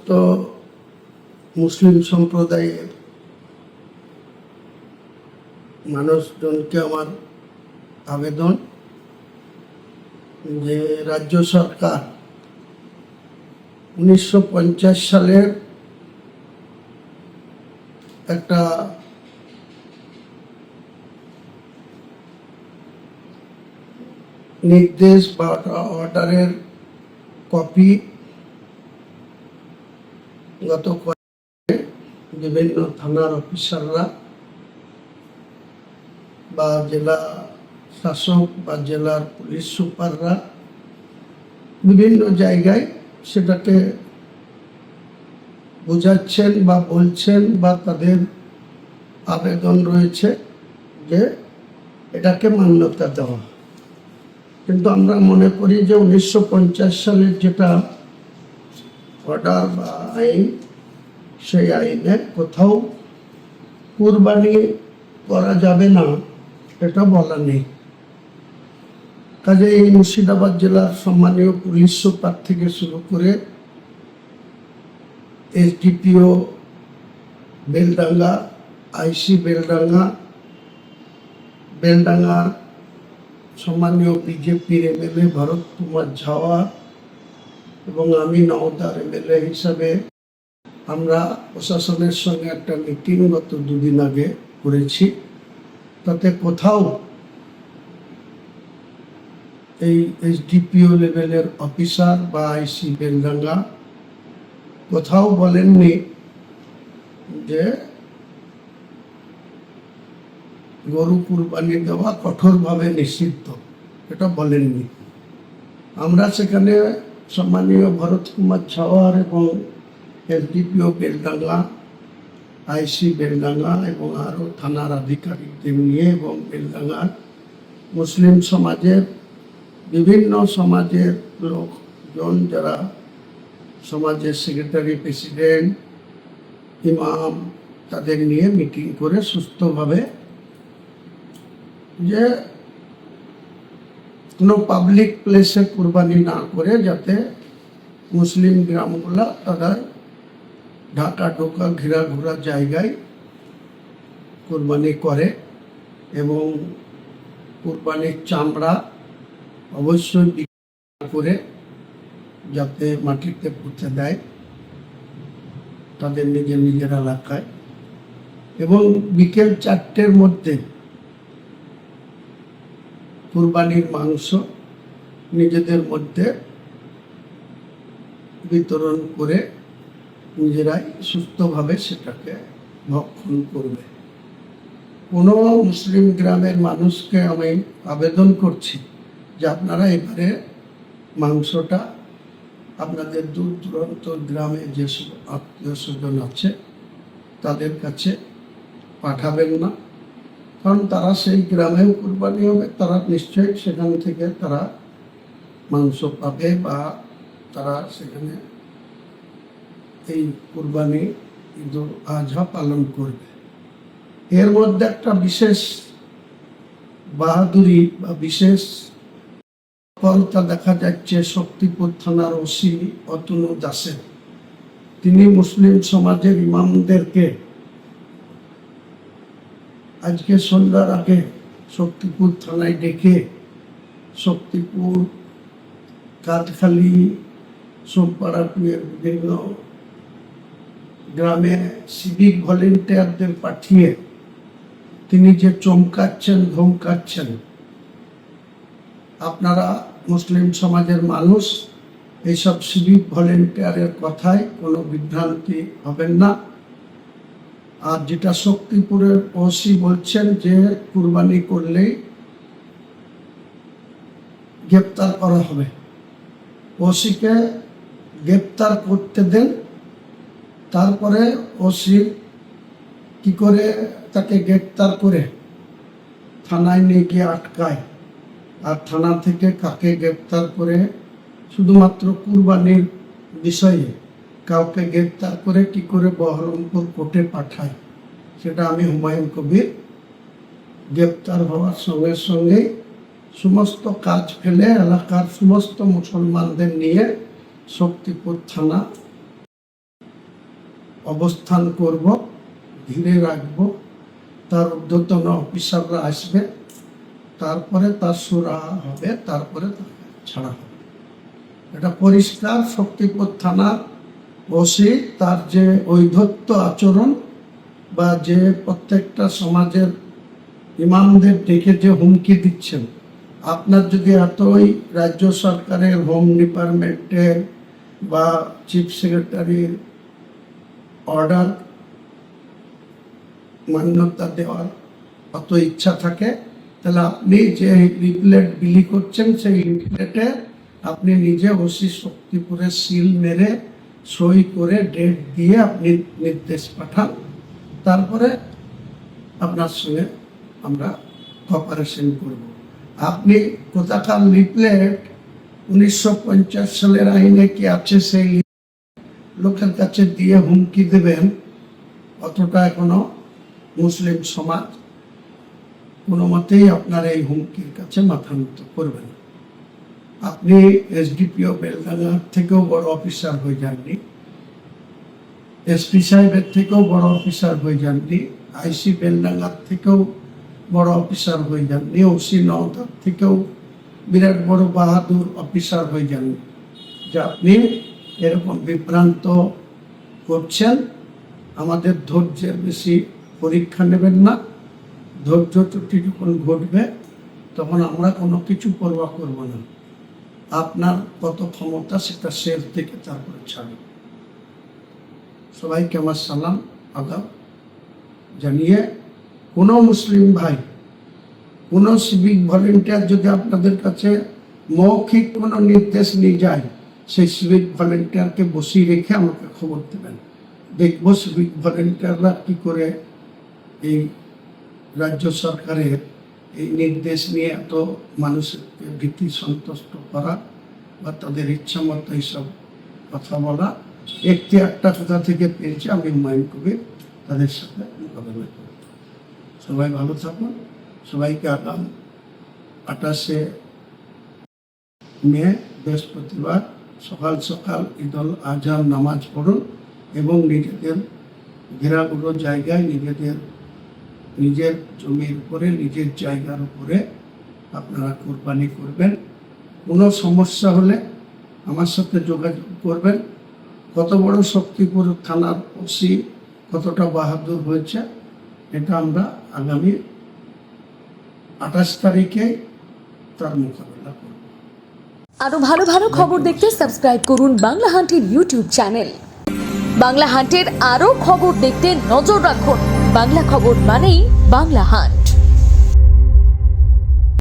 সমস্ত মুসলিম সম্প্রদায়ের মানুষজনকে আমার আবেদন যে রাজ্য সরকার 1950 সালের একটা নির্দেশ বা অর্ডারের কপি গত বিভিন্ন থানার অফিসাররা বা জেলা শাসক বা জেলার পুলিশ সুপাররা বিভিন্ন জায়গায় সেটাকে বোঝাচ্ছেন বা বলছেন বা তাদের আবেদন রয়েছে যে এটাকে মান্যতা দেওয়া। কিন্তু আমরা মনে করি যে 1950 সালের যেটা অর্ডার বা আইন, সেই আইনে কোথাও কুরবানি করা যাবে না এটা বলা নেই। কাজে এই মুর্শিদাবাদ জেলার সম্মানীয় পুলিশ সুপার থেকে শুরু করে এসডিপিও বেলডাঙ্গা, আইসি বেলডাঙ্গার সম্মানীয় বিজেপির এমএলএ ভরত কুমার ঝাওয়া এবং আমি নওদার এমএলএ হিসাবে আমরা প্রশাসনের সঙ্গে একটা মিটিং গত দুদিন আগে করেছি। তাতে কোথাও এই এসডিপিও লেভেলের অফিসার বা আইসি বেলডাঙ্গা কোথাও বলেননি যে গরু কুরবানি দেওয়া কঠোরভাবে নিষিদ্ধ, এটা বলেননি। আমরা সেখানে সম্মানীয় ভরত কুমার ছাওয়ার এবং এসডিপিও বেলডাঙ্গা, আইসি বেলডাঙ্গা এবং আরও থানার আধিকারিকদের নিয়ে এবং বেলডাঙ্গার মুসলিম সমাজের বিভিন্ন সমাজের লোকজন, যারা সমাজের সেক্রেটারি, প্রেসিডেন্ট, ইমাম, তাদের নিয়ে মিটিং করে সুস্থভাবে যে কোনো পাবলিক প্লেসে কুরবানি না করে যাতে মুসলিম গ্রামগুলা তারা ঢাকা ঢোকা ঘোরা জায়গায় কুরবানি করে এবং কুরবানির চামড়া অবশ্যই বিক্রি করে যাতে মাটিতে পুঁতে দেয় তাদের নিজের এলাকায়, এবং বিকেল 4টের মধ্যে কুরবানির মাংস নিজেদের মধ্যে বিতরণ করে নিজেরাই সুস্থভাবে সেটাকে ভক্ষণ করবে। কোনো মুসলিম গ্রামের মানুষকে আমি আবেদন করছি যে আপনারা এবারে মাংসটা আপনাদের দূর দূরান্ত গ্রামে যেসব আত্মীয় স্বজন আছে তাদের কাছে পাঠাবেন না, কারণ তারা সেই গ্রামেও কুরবানি হবে, তারা নিশ্চয়ই সেখান থেকে তারা মাংস পাবে বা তারা সেখানে এই কুরবানি ঈদুল আজহা পালন করবে। এর মধ্যে একটা বিশেষ বাহাদুরি বা বিশেষ সফলতা দেখা যাচ্ছে শক্তিপুর থানার ওসি অতনু দাসের। তিনি মুসলিম সমাজের ইমামদেরকে আজকে সন্ধ্যার আগে শক্তিপুর থানায় ডেকে শক্তিপুর, কাঠখালি, সোমপাড়াপুরের বিভিন্ন গ্রামে সিভিক ভলেন্টিয়ারদের পাঠিয়ে তিনি যে চমকাচ্ছেন, ধমকাচ্ছেন, আপনারা মুসলিম সমাজের মানুষ এইসব সিভিক ভলেন্টিয়ারের কথায় কোনো বিভ্রান্তি হবেন না। আর যেটা শক্তিপুরের ওসি বলছেন যে কুরবানি করলেই গ্রেপ্তার করা হবে, ওসিকে গ্রেপ্তার করতে দেন, তারপরে ওসি কি করে তাকে গ্রেপ্তার করে থানায় নিয়ে গিয়ে আটকায়, আর থানা থেকে কাকে গ্রেপ্তার করে শুধুমাত্র কুরবানির বিষয়ে কাউকে গ্রেপ্তার করে কি করে বহরমপুর কোর্টে পাঠায়, সেটা আমি হুমায়ুন কবির গ্রেপ্তার হওয়ার সঙ্গে সঙ্গে সমস্ত কাজ ফেলে এলাকার সমস্ত মুসলমানদের নিয়ে শক্তিপুর থানা অবস্থান করব, ঘিরে রাখব, তার ঊর্ধ্বতন অফিসাররা আসবে, তারপরে তার সুরা হবে, তারপরে তাকে ছাড়া হবে। এটা পরিষ্কার। শক্তিপুর থানার ওসি তার যে ঔদ্ধত্য আচরণ বা যে প্রত্যেকটা সমাজের ইমামদের ডেকে যে হুমকি দিচ্ছেন, আপনার যদি এতই রাজ্য সরকারের হোম ডিপার্টমেন্টের বা চিফ সেক্রেটারির অর্ডার মান্যতা দেওয়ার অত ইচ্ছা থাকে, তাহলে আপনি যে লিফলেট বিলি করছেন সেই লিফলেটে আপনি নিজে ওসি শক্তিপুরে সিল মেরে সই করে ডেট দিয়ে আপনি নির্দেশ পাঠান, তারপরে আপনার সঙ্গে আমরা কপারেশন করব। আপনি কোথাকার লিফলেট 1950 সালের আইনে কি আছে সেই লোকের কাছে দিয়ে হুমকি দেবেন, অতটা এখনো মুসলিম সমাজ কোনো মতেই আপনার এই হুমকির কাছে মাথা নত করবে না। আপনি এসডিপিও বেলডাঙ্গার থেকেও বড় অফিসার হয়ে যাননি, এসপি সাহেবের থেকেও বড় অফিসার হয়ে যাননি, আইসি বেলডাঙ্গার থেকেও বড় অফিসার হয়ে যাননি, ওসি নওদার থেকেও বিরাট বড় বাহাদুর অফিসার হয়ে যাননি, যে আপনি এরকম বিভ্রান্ত করছেন। আমাদের ধৈর্যের বেশি পরীক্ষা নেবেন না। ধৈর্য ত্রুটি যখন ঘটবে তখন আমরা কোনো কিছু পরোয়া করব না। আপনার কত ক্ষমতা সেটা শেষ থেকে তারপরে ছাড়ব। সবাইকে আমার সালাম আদাব জানিয়ে, কোনো মুসলিম ভাই, কোনো সিভিক ভলেন্টিয়ার যদি আপনাদের কাছে মৌখিক কোনো নির্দেশ নিয়ে যায়, সেই সিভিক ভলেন্টিয়ারকে বসিয়ে রেখে আমাকে খবর দেবেন। দেখবো সিভিক ভলেন্টিয়াররা কী করে এই রাজ্য সরকারের এই নির্দেশ নিয়ে এত মানুষকে ভীতি সন্তুষ্ট করা বা তাদের ইচ্ছা মতো এইসব কথা বলা, একটি একটা কোথা থেকে পেয়েছে আমি হুমায়ুন কবির তাদের সাথে মোকাবেলা করব। সবাই ভালো থাকুন। সবাইকে আগাম 28শে মে বৃহস্পতিবার সকাল সকাল ঈদুল আজহার নামাজ পড়ুন এবং নিজেদের ঘেরাগুলো জায়গায় নিজের জমির উপরে, নিজের জায়গার উপরে আপনারা কোরবানি করবেন। কোনো সমস্যা হলে আমার সাথে যোগাযোগ করবেন। কত বড় শক্তিপুর থানার ওসি কতটা বাহাদুর হয়েছে এটা আমরা আগামী 28 তারিখে তার মোকাবেলা করব। আরো ভালো ভালো খবর দেখতে সাবস্ক্রাইব করুন বাংলা হান্টের ইউটিউব চ্যানেল। বাংলা হান্টের আরো খবর দেখতে নজর রাখুন। বাংলা খবর মানেই বাংলা হান্ট।